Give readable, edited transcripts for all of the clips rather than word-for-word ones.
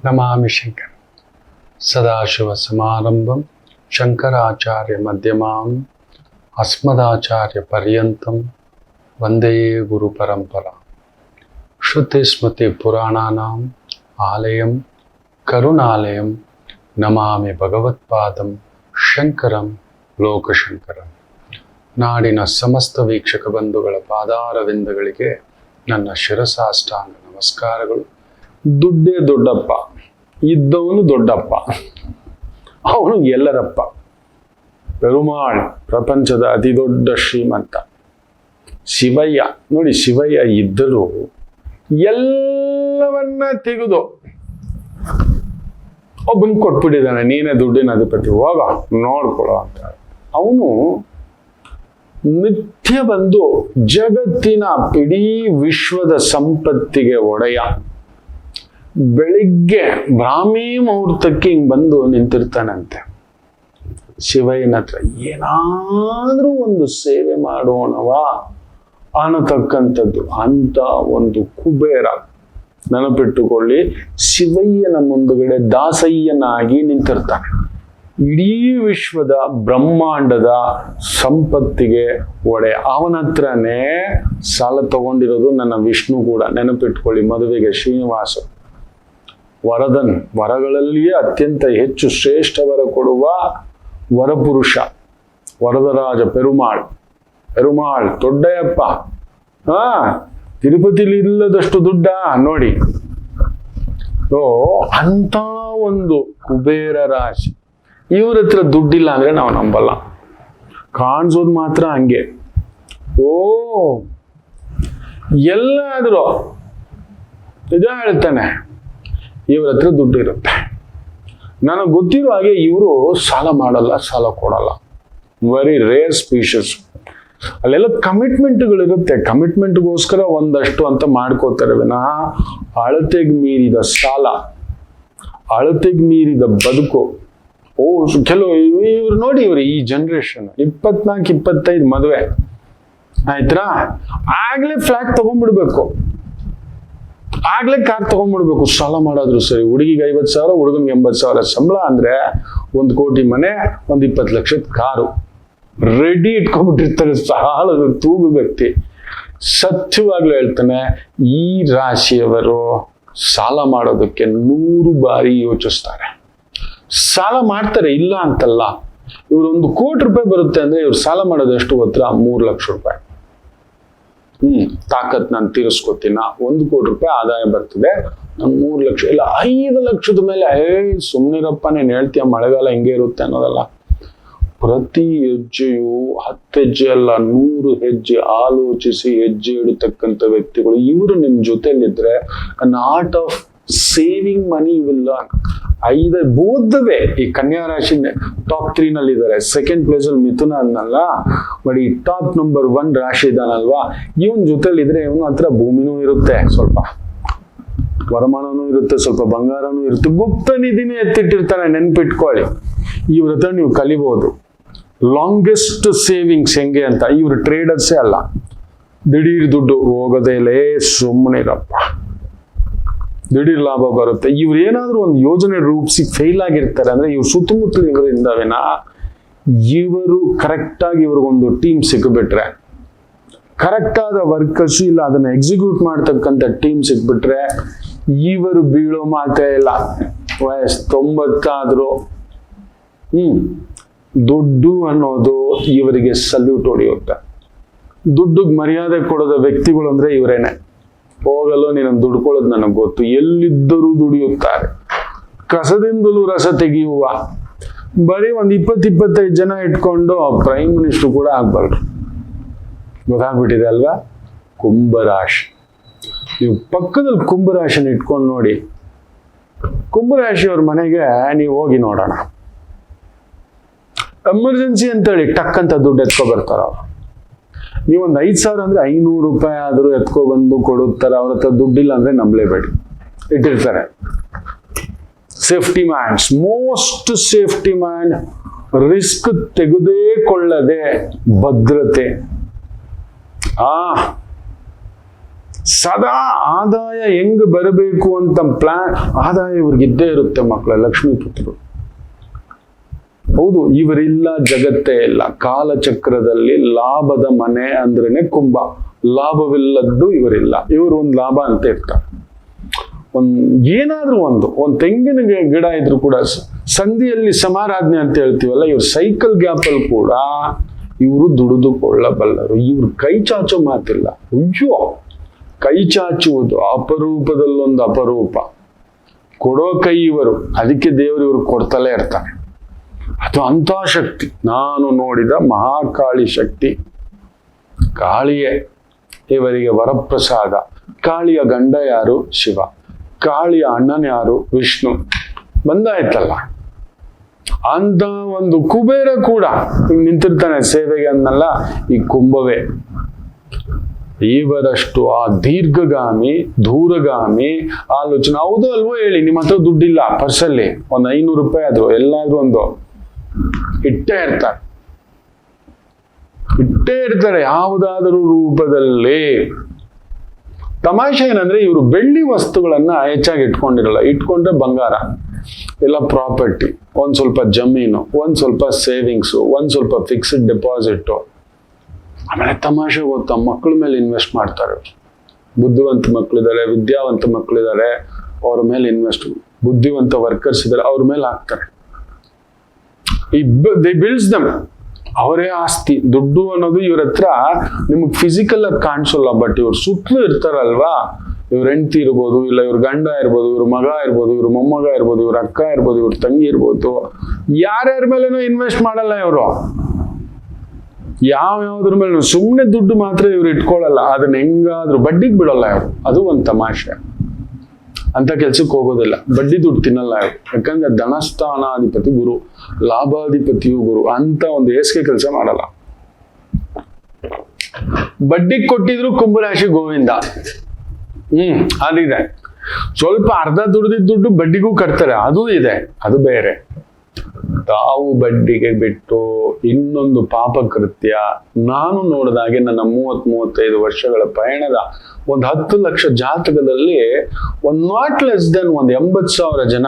ನಮಾಮಿ ಶಂಕರ ಸದಾಶಿವಸಮಾರಂಭಂ ಶಂಕರಾಚಾರ್ಯ ಮಧ್ಯಮಾಂ ಅಸ್ಮದಾಚಾರ್ಯ ಪರ್ಯಂತಂ ವಂದೇ ಗುರು ಪರಂಪರಾ. ಶ್ರುತಿ ಸ್ಮೃತಿ ಪುರಾಣಾನಾಂ ಆಲಯಂ ಕರುಣಾಲಯಂ ನಮಾಮಿ ಭಗವತ್ಪಾದಂ ಶಂಕರಂ ಲೋಕಶಂಕರಂ. ನಾಡಿನ ಸಮಸ್ತ ವೀಕ್ಷಕ ಬಂಧುಗಳ ಪಾದಾರವಿಂದಗಳಿಗೆ ನನ್ನ ಶಿರಸಾಷ್ಟಾಂಗ ನಮಸ್ಕಾರಗಳು. ದುಡ್ಡೇ ದೊಡ್ಡಪ್ಪ, ಇದ್ದವನು ದೊಡ್ಡಪ್ಪ, ಅವನು ಎಲ್ಲರಪ್ಪ. ಪೆರುಮಾಳ್ ಪ್ರಪಂಚದ ಅತಿ ದೊಡ್ಡ ಶ್ರೀಮಂತ. ಶಿವಯ್ಯ ನೋಡಿ, ಶಿವಯ್ಯ ಇದ್ದರೂ ಎಲ್ಲವನ್ನ ತೆಗೆದು ಒಬ್ಬನ್ ಕೊಟ್ಬಿಟ್ಟಿದ್ದಾನೆ. ನೀನೇ ದುಡ್ಡಿನ ಅಧಿಪತಿ, ಹೋಗ ನೋಡ್ಕೊಳ್ಳೋ ಅಂತ. ಅವನು ನಿತ್ಯ ಬಂದು ಜಗತ್ತಿನ ಇಡೀ ವಿಶ್ವದ ಸಂಪತ್ತಿಗೆ ಒಡೆಯ. ಬೆಳಿಗ್ಗೆ ಬ್ರಾಹ್ಮಿ ಮುಹೂರ್ತಕ್ಕೆ ಹಿಂಗ್ ಬಂದು ನಿಂತಿರ್ತಾನಂತೆ. ಶಿವಯ್ಯನ ಹತ್ರ ಏನಾದ್ರೂ ಒಂದು ಸೇವೆ ಮಾಡೋಣವಾ ಅನ್ನತಕ್ಕಂಥದ್ದು. ಅಂತ ಒಂದು ಕುಬೇರ. ನೆನಪಿಟ್ಟುಕೊಳ್ಳಿ, ಶಿವಯ್ಯನ ಮುಂದುಗಡೆ ದಾಸಯ್ಯನಾಗಿ ನಿಂತಿರ್ತಾನೆ. ಇಡೀ ವಿಶ್ವದ ಬ್ರಹ್ಮಾಂಡದ ಸಂಪತ್ತಿಗೆ ಒಡೆ. ಅವನ ಹತ್ರನೇ ಸಾಲ ತಗೊಂಡಿರೋದು ನನ್ನ ವಿಷ್ಣು ಕೂಡ. ನೆನಪಿಟ್ಕೊಳ್ಳಿ, ಮದುವೆಗೆ ಶ್ರೀನಿವಾಸ ವರದನ್, ವರಗಳಲ್ಲಿಯೇ ಅತ್ಯಂತ ಹೆಚ್ಚು ಶ್ರೇಷ್ಠ ವರ ಕೊಡುವ ವರಪುರುಷ ವರದರಾಜ ಪೆರುಮಾಳ್. ಪೆರುಮಾಳ್ ದೊಡ್ಡಯ್ಯಪ್ಪ. ತಿರುಪತಿಲಿ ಇಲ್ಲದಷ್ಟು ದುಡ್ಡ ನೋಡಿ. ಅಂತ ಒಂದು ಕುಬೇರ ರಾಶಿ. ಇವ್ರ ಹತ್ರ ದುಡ್ಡಿಲ್ಲ ಅಂದ್ರೆ ನಾವು ನಂಬಲ್ಲ. ಕಾಣಿಸೋದು ಮಾತ್ರ ಹಂಗೆ. ಎಲ್ಲಾದ್ರೂ ನಿಜ ಹೇಳ್ತಾನೆ, ಇವ್ರ ಹತ್ರ ದುಡ್ಡು ಇರುತ್ತೆ. ನನಗೆ ಗೊತ್ತಿರೋ ಹಾಗೆ ಇವರು ಸಾಲ ಮಾಡಲ್ಲ, ಸಾಲ ಕೊಡಲ್ಲ. Very rare species. ಅಲ್ಲೆಲ್ಲ ಕಮಿಟ್ಮೆಂಟ್ಗಳಿರುತ್ತೆ. ಕಮಿಟ್ಮೆಂಟ್ಗೋಸ್ಕರ ಒಂದಷ್ಟು ಅಂತ ಮಾಡ್ಕೋತಾರೆ ವಿನಃ ಅಳತೆಗೆ ಮೀರಿದ ಸಾಲ, ಅಳತೆಗೆ ಮೀರಿದ ಬದುಕು. ಕೆಲವು ಇವ್ರು ನೋಡಿ, ಇವ್ರು ಈ ಜನರೇಷನ್ 24-25 ಮದುವೆ ಆಯ್ತಾ, ಆಗ್ಲೇ ಫ್ಲಾಟ್ ತಗೊಂಡ್ಬಿಡ್ಬೇಕು, ಆಗ್ಲೇ ಕಾರ್ ತಗೊಂಡ್ಬಿಡ್ಬೇಕು. ಸಾಲ ಮಾಡೋದ್ರು ಸರಿ. ಹುಡುಗಿಗೆ 50,000, ಹುಡುಗನ್ಗೆ 80,000 ಸಂಬಳ ಅಂದ್ರೆ 1 ಕೋಟಿ ಮನೆ, 20 ಲಕ್ಷದ ಕಾರು ರೆಡಿ ಇಟ್ಕೊಂಡ್ಬಿಟ್ಟಿರ್ತಾರೆ. ಸಾಲದ ತೂಗು ವ್ಯಕ್ತಿ. ಸತ್ಯವಾಗ್ಲೂ ಹೇಳ್ತಾನೆ, ಈ ರಾಶಿಯವರು ಸಾಲ ಮಾಡೋದಕ್ಕೆ 100 ಬಾರಿ ಯೋಚಿಸ್ತಾರೆ. ಸಾಲ ಮಾಡ್ತಾರೆ, ಇಲ್ಲ ಅಂತಲ್ಲ. ಇವ್ರು 1 ಕೋಟಿ ರೂಪಾಯಿ ಬರುತ್ತೆ ಅಂದ್ರೆ ಇವ್ರು ಸಾಲ ಮಾಡೋದು ಎಷ್ಟು ಗೊತ್ತಾ? 3 ಲಕ್ಷ ರೂಪಾಯಿ. ತಾಕತ್ ನಾನು ತೀರಿಸ್ಕೊತೀನ. 1 ಕೋಟಿ ರೂಪಾಯಿ ಆದಾಯ ಬರ್ತದೆ, ನಾನು 3 ಲಕ್ಷ ಇಲ್ಲ 5 ಲಕ್ಷದ ಮೇಲೆ ಸುಮ್ನಿರಪ್ಪ ನೀನ್ ಹೇಳ್ತೀಯ ಮಳೆಗಾಲ ಹಿಂಗೆ ಇರುತ್ತೆ ಅನ್ನೋದಲ್ಲ. ಪ್ರತಿ ಹೆಜ್ಜೆಯು 10 ಹೆಜ್ಜೆ ಅಲ್ಲ, 100 ಹೆಜ್ಜೆ ಆಲೋಚಿಸಿ ಹೆಜ್ಜೆ ಇಡತಕ್ಕಂಥ ವ್ಯಕ್ತಿಗಳು. ಇವರು ನಿಮ್ ಜೊತೆಲಿದ್ರೆ an art of saving money will ಬೋಧವೇ. ಈ ಕನ್ಯಾ ರಾಶಿ ಟಾಪ್ 3 ನಲ್ಲಿ ಇದ್ದಾರೆ. ಸೆಕೆಂಡ್ ಪ್ಲೇಸ್ ಅಲ್ಲಿ ಮಿಥುನ ಅನ್ನಲ್ಲ, ಬಟ್ ಈ ಟಾಪ್ ನಂಬರ್ 1 ರಾಶಿ ಇದಾನಲ್ವಾ, ಇವನ್ ಜೊತೆಲಿ ಇದ್ರೆ ಇವನು ಹತ್ರ ಭೂಮಿನೂ ಇರುತ್ತೆ, ಸ್ವಲ್ಪ ವರಮಾನನೂ ಇರುತ್ತೆ, ಸ್ವಲ್ಪ ಬಂಗಾರನೂ ಇರುತ್ತೆ, ಗುಪ್ತ ನಿಧಿನೇ ಎತ್ತಿಟ್ಟಿರ್ತಾನೆ. ನೆನ್ಪಿಟ್ಕೊಳ್ಳಿ, ಇವ್ರ ಹತ್ರ ನೀವು ಕಲಿಬಹುದು ಲಾಂಗೆಸ್ಟ್ ಸೇವಿಂಗ್ಸ್ ಹೆಂಗೆ ಅಂತ. ಇವ್ರು ಟ್ರೇಡರ್ಸೇ ಅಲ್ಲ. ದಿಢೀರ್ ದುಡ್ಡು ಹೋಗೋದೇಲೇ, ಸುಮ್ಮನಿರಪ್ಪ, ದಿಢೀರ್ ಲಾಭ ಬರುತ್ತೆ. ಇವ್ರು ಏನಾದ್ರೂ ಒಂದು ಯೋಜನೆ ರೂಪಿಸಿ ಫೇಲ್ ಆಗಿರ್ತಾರೆ ಅಂದ್ರೆ ಇವ್ರು ಸುತ್ತಮುತ್ತಲು ಇವರಿಂದವೇನಾ, ಇವರು ಕರೆಕ್ಟ್ ಆಗಿ ಇವ್ರಿಗೊಂದು ಟೀಮ್ ಸಿಕ್ಬಿಟ್ರೆ, ಕರೆಕ್ಟ್ ಆದ ವರ್ಕರ್ಸ್ ಇಲ್ಲ ಅದನ್ನ ಎಕ್ಸಿಕ್ಯೂಟ್ ಮಾಡ್ತಕ್ಕಂಥ ಟೀಮ್ ಸಿಕ್ಬಿಟ್ರೆ ಇವರು ಬೀಳೋ ಮಾತೇ ಇಲ್ಲ. ವಯಸ್ಸು 90 ಆದ್ರೂ ದುಡ್ಡು ಅನ್ನೋದು ಇವರಿಗೆ ಸಲ್ಯೂಟ್ ಹೊಡೆಯುತ್ತೆ. ದುಡ್ಡಿಗೆ ಮರ್ಯಾದೆ ಕೊಡೋದ ವ್ಯಕ್ತಿಗಳು ಅಂದ್ರೆ ಇವರೇನೆ. ಹೋಗಲು ನೀನು ದುಡ್ಕೊಳ್ಳೋದು ನನಗೆ ಗೊತ್ತು. ಎಲ್ಲಿದ್ದರೂ ದುಡಿಯುತ್ತಾರೆ. ಕಸದಿಂದಲೂ ರಸ ತೆಗೆಯುವ. ಬರೀ 20-25 ಜನ ಇಟ್ಕೊಂಡು ಪ್ರೈಮ್ ಮಿನಿಸ್ಟರ್ ಕೂಡ ಆಗ್ಬಾರ್ದು. ಗೊತ್ತಾಗ್ಬಿಟ್ಟಿದೆ ಅಲ್ವಾ? ಕುಂಭರಾಶಿ. ನೀವು ಪಕ್ಕದಲ್ಲಿ ಕುಂಭರಾಶಿನ ಇಟ್ಕೊಂಡು ನೋಡಿ. ಕುಂಭರಾಶಿಯವ್ರ ಮನೆಗೆ ನೀವು ಹೋಗಿ ನೋಡೋಣ. ಎಮರ್ಜೆನ್ಸಿ ಅಂತೇಳಿ ಟಕ್ ಅಂತ ದುಡ್ಡು ಎತ್ಕೊ ಬರ್ತಾರ. ನೀವೊಂದು 5,000 ಅಂದ್ರೆ 500 ರೂಪಾಯಿ ಆದ್ರೂ ಎತ್ಕೊ ಬಂದು ಕೊಡುತ್ತಾರೆ. ಅವ್ರ ಹತ್ರ ದುಡ್ಡಿಲ್ಲ ಅಂದ್ರೆ ನಂಬಲೇಬೇಡಿ, ಇಟ್ಟಿರ್ತಾರೆ. Safety mans, most safety man. Risk ತೆಗೆದೇ ಕೊಳ್ಳದೆ ಭದ್ರತೆ. ಸದಾ ಆದಾಯ ಹೆಂಗ್ ಬರಬೇಕು ಅಂತ ಪ್ಲಾನ್, ಆದಾಯ ಇವ್ರಿಗಿದ್ದೇ ಇರುತ್ತೆ ಮಕ್ಕಳ, ಲಕ್ಷ್ಮೀ ಪುತ್ರರು. ಹೌದು, ಇವರಿಲ್ಲ ಜಗತ್ತೇ ಇಲ್ಲ. ಕಾಲಚಕ್ರದಲ್ಲಿ ಲಾಭದ ಮನೆ ಅಂದ್ರೇನೆ ಕುಂಭ. ಲಾಭವಿಲ್ಲದ್ದು ಇವರಿಲ್ಲ. ಇವರು ಒಂದು ಲಾಭ ಅಂತ ಇರ್ತಾರೆ. ಏನಾದ್ರೂ ಒಂದು ತೆಂಗಿನ ಗಿಡ ಇದ್ರು ಕೂಡ ಸಂಧಿಯಲ್ಲಿ ಸಮಾರಾಧನೆ ಅಂತ ಹೇಳ್ತೀವಲ್ಲ, ಇವ್ರ ಸೈಕಲ್ ಗ್ಯಾಪ್ ಅಲ್ಲಿ ಕೂಡ ಇವರು ದುಡಿದುಕೊಳ್ಳಬಲ್ಲರು. ಇವ್ರು ಕೈ ಚಾಚೋ ಮಾತಿಲ್ಲ. ಅಯ್ಯೋ, ಕೈ ಚಾಚುವುದು ಅಪರೂಪದಲ್ಲೊಂದು ಅಪರೂಪ. ಕೊಡೋ ಕೈ ಇವರು, ಅದಕ್ಕೆ ದೇವರು ಇವರು ಕೊಡ್ತಲೇ ಇರ್ತಾನೆ. ಅದು ಅಂತ ಶಕ್ತಿ. ನಾನು ನೋಡಿದ ಮಹಾಕಾಳಿ ಶಕ್ತಿ ಕಾಳಿಯೇ ಇವರಿಗೆ ವರಪ್ರಸಾದ. ಕಾಳಿಯ ಗಂಡ ಯಾರು? ಶಿವ. ಕಾಳಿಯ ಅಣ್ಣನ ಯಾರು? ವಿಷ್ಣು. ಬಂದಾಯ್ತಲ್ಲ. ಅಂತ ಒಂದು ಕುಬೇರ ಕೂಡ ನಿಂತಿರ್ತಾನೆ ಸೇವೆಗೆ ಅನ್ನಲ್ಲ, ಈ ಕುಂಭವೇ. ಇವರಷ್ಟು ಆ ದೀರ್ಘಗಾಮಿ, ದೂರಗಾಮಿ ಆಲೋಚನೆ. ಹೌದು ಅಲ್ವೋ ಹೇಳಿ, ನಿಮ್ಮ ಹತ್ರ ದುಡ್ಡಿಲ್ಲ, ಪರ್ಸಲ್ಲಿ ಒಂದು 500 ರೂಪಾಯಿ ಆದ್ರು ಎಲ್ಲಾದ್ರೂ ಒಂದು ಇಟ್ಟೇ ಇರ್ತಾರೆ ಯಾವುದಾದರೂ ರೂಪದಲ್ಲಿ. ತಮಾಷೆ ಏನಂದ್ರೆ ಇವರು ಬೆಳ್ಳಿ ವಸ್ತುಗಳನ್ನ ಹೆಚ್ಚಾಗಿ ಇಟ್ಕೊಂಡಿರಲ್ಲ. ಇಟ್ಕೊಂಡ್ರೆ ಬಂಗಾರ, ಇಲ್ಲ ಪ್ರಾಪರ್ಟಿ, ಒಂದ್ ಸ್ವಲ್ಪ ಜಮೀನು, ಒಂದ್ ಸ್ವಲ್ಪ ಸೇವಿಂಗ್ಸು, ಒಂದ್ ಸ್ವಲ್ಪ ಫಿಕ್ಸ್ಡ್ ಡೆಪಾಸಿಟ್. ಆಮೇಲೆ ತಮಾಷೆ ಗೊತ್ತಾ, ಮಕ್ಕಳ ಮೇಲೆ ಇನ್ವೆಸ್ಟ್ ಮಾಡ್ತಾರೆ. ಬುದ್ಧಿವಂತ ಮಕ್ಕಳಿದ್ದಾರೆ, ವಿದ್ಯಾವಂತ ಮಕ್ಕಳಿದ್ದಾರೆ, ಅವ್ರ ಮೇಲೆ ಇನ್ವೆಸ್ಟ್. ಬುದ್ಧಿವಂತ ವರ್ಕರ್ಸ್ ಇದ್ದಾರೆ, ಅವ್ರ ಮೇಲೆ ಹಾಕ್ತಾರೆ. ದೇ ಬಿಲ್ಡ್ಸ್ ದಮ್. ಅವರೇ ಆಸ್ತಿ. ದುಡ್ಡು ಅನ್ನೋದು ಇವ್ರ ಹತ್ರ ನಿಮ್ಗೆ ಫಿಸಿಕಲ್ ಆಗಿ ಕಾಣಿಸಲ್ಲ, ಬಟ್ ಇವ್ರ ಸುತ್ತಲೂ ಇರ್ತಾರಲ್ವಾ. ಇವ್ರ ಹೆಂಡತಿ ಇರ್ಬೋದು, ಇಲ್ಲ ಇವ್ರ ಗಂಡ ಇರ್ಬೋದು, ಇವ್ರ ಮಗ ಇರ್ಬೋದು, ಇವ್ರ ಮೊಮ್ಮಗ ಇರ್ಬೋದು, ಇವ್ರ ಅಕ್ಕ ಇರ್ಬೋದು, ಇವ್ರ ತಂಗಿ ಇರ್ಬೋದು. ಯಾರ್ಯಾರ ಮೇಲೇನೂ ಇನ್ವೆಸ್ಟ್ ಮಾಡಲ್ಲ ಇವರು. ಯಾವ್ಯಾವ್ದ್ರ ಮೇಲೆ ಸುಮ್ಮನೆ ದುಡ್ಡು ಮಾತ್ರ ಇವ್ರು ಇಟ್ಕೊಳ್ಳಲ್ಲ. ಅದನ್ನ ಹೆಂಗಾದ್ರೂ ಬಡ್ಡಿಗೆ ಬಿಡಲ್ಲ ಇವರು. ಅದು ಒಂದು ತಮಾಷೆ. ಅಂತ ಕೆಲ್ಸಕ್ಕೆ ಹೋಗೋದಿಲ್ಲ. ಬಡ್ಡಿ ದುಡ್ಡು ತಿನ್ನಲ್ಲ ಇವರು. ಯಾಕಂದ್ರೆ ಧನಸ್ಥಾನಾಧಿಪತಿ ಗುರು, ಲಾಭಾಧಿಪತಿಯು ಗುರು. ಅಂತ ಒಂದು ಹೇಸಿಗೆ ಕೆಲಸ ಮಾಡಲ್ಲ. ಬಡ್ಡಿಗೆ ಕೊಟ್ಟಿದ್ರು ಕುಂಭರಾಶಿ ಗೋವಿಂದ. ಅದಿದೆ. ಸ್ವಲ್ಪ ಅರ್ಧ ದುಡ್ದಿದ್ದ ದುಡ್ಡು ಬಡ್ಡಿಗೂ ಕಟ್ತಾರೆ, ಅದು ಇದೆ, ಅದು ಬೇರೆ. ತಾವು ಬಡ್ಡಿಗೆ ಬಿಟ್ಟು ಇನ್ನೊಂದು ಪಾಪ ಕೃತ್ಯ. ನಾನು ನೋಡಿದಾಗೆ ನನ್ನ 30-35 ವರ್ಷಗಳ ಪಯಣದ ಒಂದು 10 ಲಕ್ಷ ಜಾತಕದಲ್ಲಿ ಒಂದು ನಾಟ್ ಲೆಸ್ ದೆನ್ ಒಂದು 80,000 ಜನ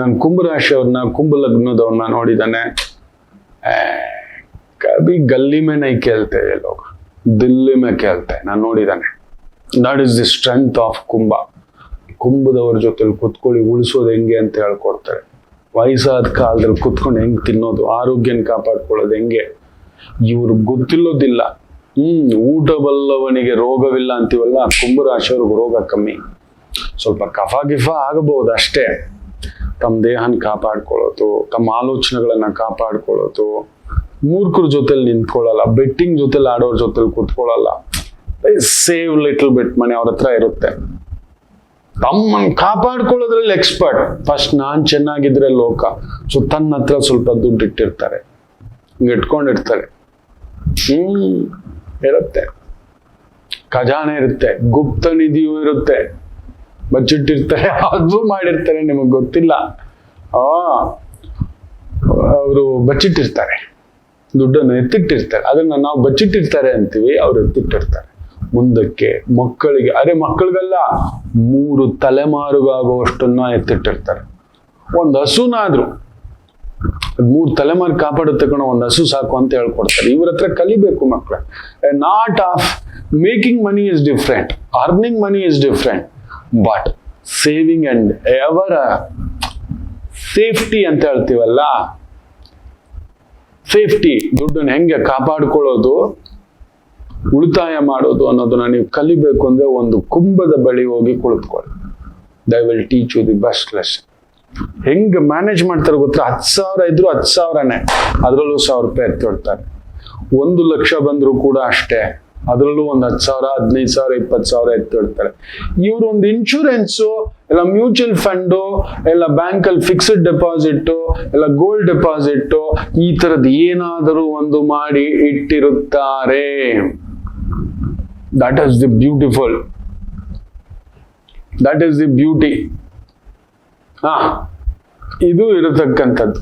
ನಾನು ಕುಂಭರಾಶಿಯವ್ರನ್ನ, ಕುಂಭ ಲಗ್ನದವ್ರನ್ನ ನೋಡಿದ್ದಾನೆ. ಕभी गली में नहीं खेलते ये लोग, दिल्ली में खेलते ನಾನು ನೋಡಿದ್ದಾನೆ. That is the strength of Kumbha. ಕುಂಭದವ್ರ ಜೊತೆಲಿ ಕುತ್ಕೊಳ್ಳಿ, ಉಳಿಸೋದು ಹೆಂಗೆ ಅಂತ ಹೇಳ್ಕೊಡ್ತಾರೆ. ವಯಸ್ಸಾದ ಕಾಲದಲ್ಲಿ ಕುತ್ಕೊಂಡು ಹೆಂಗ್ ತಿನ್ನೋದು, ಆರೋಗ್ಯನ ಕಾಪಾಡ್ಕೊಳ್ಳೋದು ಹೆಂಗೆ, ಇವ್ರಿಗೆ ಗೊತ್ತಿಲ್ಲೋದಿಲ್ಲ. ಊಟ ಬಲ್ಲವನಿಗೆ ರೋಗವಿಲ್ಲ ಅಂತೀವಲ್ಲ, ಕುಂಭರಾಶಿಯವ್ರಿಗೆ ರೋಗ ಕಮ್ಮಿ. ಸ್ವಲ್ಪ ಕಫ ಗಿಫ ಆಗಬಹುದು ಅಷ್ಟೇ. ತಮ್ಮ ದೇಹನ ಕಾಪಾಡ್ಕೊಳ್ಳೋದು, ತಮ್ಮ ಆಲೋಚನೆಗಳನ್ನ ಕಾಪಾಡ್ಕೊಳ್ಳೋದು. ಮೂರ್ಖರ ಜೊತೆಲಿ ನಿಂತ್ಕೊಳ್ಳಲ್ಲ, ಬೆಟ್ಟಿಂಗ್ ಜೊತೆಲಿ ಆಡೋರ್ ಜೊತೆಲಿ ಕುತ್ಕೊಳ್ಳಲ್ಲ. ಸೇವ್ ಲಿಟಲ್ ಬಿಟ್ ಮನೆ ಅವ್ರ ಹತ್ರ ಇರುತ್ತೆ. ತಮ್ಮನ್ ಕಾಪಾಡ್ಕೊಳ್ಳೋದ್ರಲ್ಲಿ ಎಕ್ಸ್ಪರ್ಟ್. ಫಸ್ಟ್ ನಾನ್ ಚೆನ್ನಾಗಿದ್ರೆ ಲೋಕ. ಸೊ ತನ್ನ ಹತ್ರ ಸ್ವಲ್ಪ ದುಡ್ಡು ಇಟ್ಟಿರ್ತಾರೆ, ಇಟ್ಕೊಂಡಿರ್ತಾರೆ. ಇರುತ್ತೆ, ಖಜಾನೆ ಇರುತ್ತೆ, ಗುಪ್ತ ನಿಧಿಯೂ ಇರುತ್ತೆ, ಬಚ್ಚಿಟ್ಟಿರ್ತಾರೆ, ಅದು ಮಾಡಿರ್ತಾರೆ, ನಿಮಗ್ ಗೊತ್ತಿಲ್ಲ. ಅವರು ಬಚ್ಚಿಟ್ಟಿರ್ತಾರೆ, ದುಡ್ಡನ್ನು ಎತ್ತಿಟ್ಟಿರ್ತಾರೆ. ಅದನ್ನ ನಾವು ಬಚ್ಚಿಟ್ಟಿರ್ತಾರೆ ಅಂತೀವಿ, ಅವ್ರು ಎತ್ತಿಟ್ಟಿರ್ತಾರೆ. ಮುಂದಕ್ಕೆ ಮಕ್ಕಳಿಗೆ, ಮಕ್ಕಳಿಗೆಲ್ಲ 3 ತಲೆಮಾರುಗಾಗುವಷ್ಟನ್ನ ಎತ್ತಿಟ್ಟಿರ್ತಾರೆ. ಒಂದು ಹಸುನಾದ್ರು 3 ತಲೆಮಾರು ಕಾಪಾಡುತ್ತೆ ಕಣೋ, ಒಂದು ಹಸು ಸಾಕು ಅಂತ ಹೇಳ್ಕೊಡ್ತಾರೆ. ಇವ್ರ ಹತ್ರ ಕಲಿಬೇಕು ಮಕ್ಕಳ. Not of making money is different, earning money is different, but saving and ever safety ಅಂತ ಹೇಳ್ತೀವಲ್ಲ, ಸೇಫ್ಟಿ, ದುಡ್ಡನ್ನು ಹೆಂಗೆ ಕಾಪಾಡ್ಕೊಳ್ಳೋದು, ಉಳಿತಾಯ ಮಾಡೋದು ಅನ್ನೋದನ್ನ ನೀವು ಕಲಿಬೇಕು ಅಂದ್ರೆ ಒಂದು ಕುಂಭದ ಬಳಿ ಹೋಗಿ ಕುಳಿತುಕೊಳ್ಳಿ. They will teach you the best lesson. ಹೆಂಗ್ ಮ್ಯಾನೇಜ್ ಮಾಡ್ತಾರೆ ಗೊತ್ತಾ? 10,000 ಇದ್ರು 10,000ನೇ, ಅದರಲ್ಲೂ 1,000 ರೂಪಾಯಿ ಎತ್ತಿಡ್ತಾರೆ. 1 ಲಕ್ಷ ಬಂದ್ರು ಕೂಡ ಅಷ್ಟೇ, ಅದರಲ್ಲೂ ಒಂದು 10,000, 15,000, 20,000 ಎತ್ತಿಡ್ತಾರೆ. ಇವ್ರು ಒಂದು ಇನ್ಶೂರೆನ್ಸು, ಇಲ್ಲ ಮ್ಯೂಚುವಲ್ ಫಂಡು, ಇಲ್ಲ ಬ್ಯಾಂಕಲ್ಲಿ ಫಿಕ್ಸ್ಡ್ ಡೆಪಾಸಿಟ್, ಇಲ್ಲ ಗೋಲ್ಡ್ ಡೆಪಾಸಿಟ್, ಈ ತರದ್ ಏನಾದರೂ ಒಂದು ಮಾಡಿ ಇಟ್ಟಿರುತ್ತಾರೆ. That is the beautiful, that is the beauty. ಇದು ಇರತಕ್ಕಂಥದ್ದು.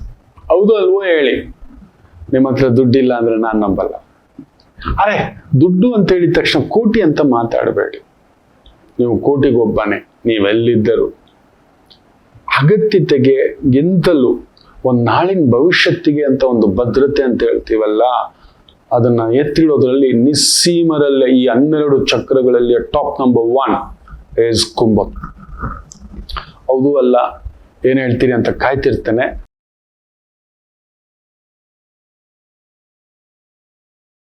ಹೌದು ಅಲ್ವೋ ಹೇಳಿ? ನಿಮ್ಮ ಹತ್ರ ದುಡ್ಡಿಲ್ಲ ಅಂದ್ರೆ ನಾನು ನಂಬಲ್ಲ. ದುಡ್ಡು ಅಂತ ಹೇಳಿದ ತಕ್ಷಣ ಕೋಟಿ ಅಂತ ಮಾತಾಡಬೇಡಿ. ನೀವು ಕೋಟಿಗೊಬ್ಬನೇ, ನೀವೆಲ್ಲಿದ್ದರು. ಅಗತ್ಯತೆಗೆ ಗಿಂತಲೂ ಒಂದು ನಾಳಿನ ಭವಿಷ್ಯತ್ತಿಗೆ ಅಂತ ಒಂದು ಭದ್ರತೆ ಅಂತ ಹೇಳ್ತೀವಲ್ಲ, ಅದನ್ನ ಎತ್ತಿಡೋದ್ರಲ್ಲಿ ನಿಸ್ಸೀಮರಲ್ಲೇ ಈ 12 ಚಕ್ರಗಳಲ್ಲಿ ಟಾಪ್ ನಂಬರ್ 1 ಇಸ್ ಕುಂಭ. ಹೌದು ಅಲ್ಲ, ಏನ್ ಹೇಳ್ತೀರಿ ಅಂತ ಕಾಯ್ತಿರ್ತೇನೆ.